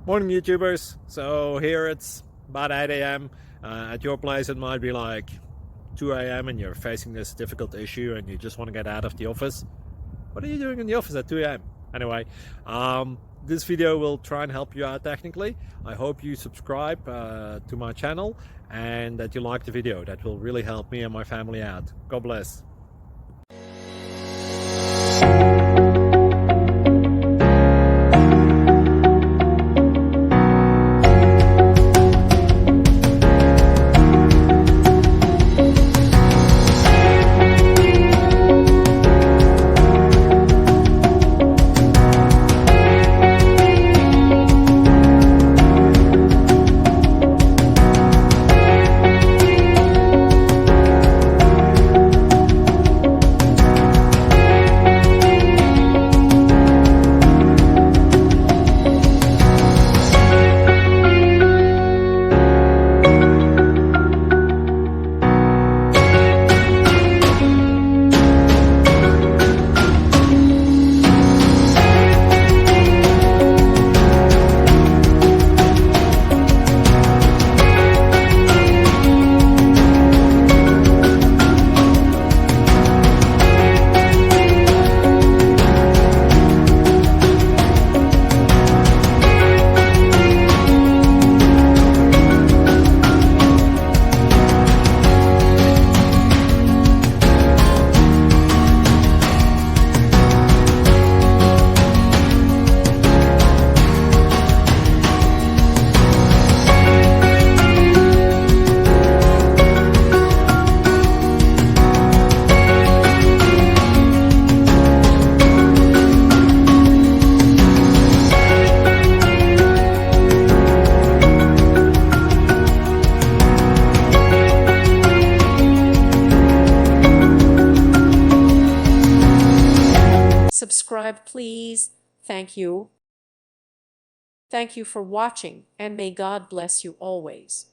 Morning YouTubers. So here it's about 8 a.m. At your place it might be like 2 a.m. and you're facing this difficult issue and you just want to get out of the office. What are you doing in the office at 2 a.m.? Anyway, this video will try and help you out technically. I hope you subscribe to my channel and that you like the video. That will really help me and my family out. God bless. Subscribe, please. Thank you. Thank you for watching, and may God bless you always.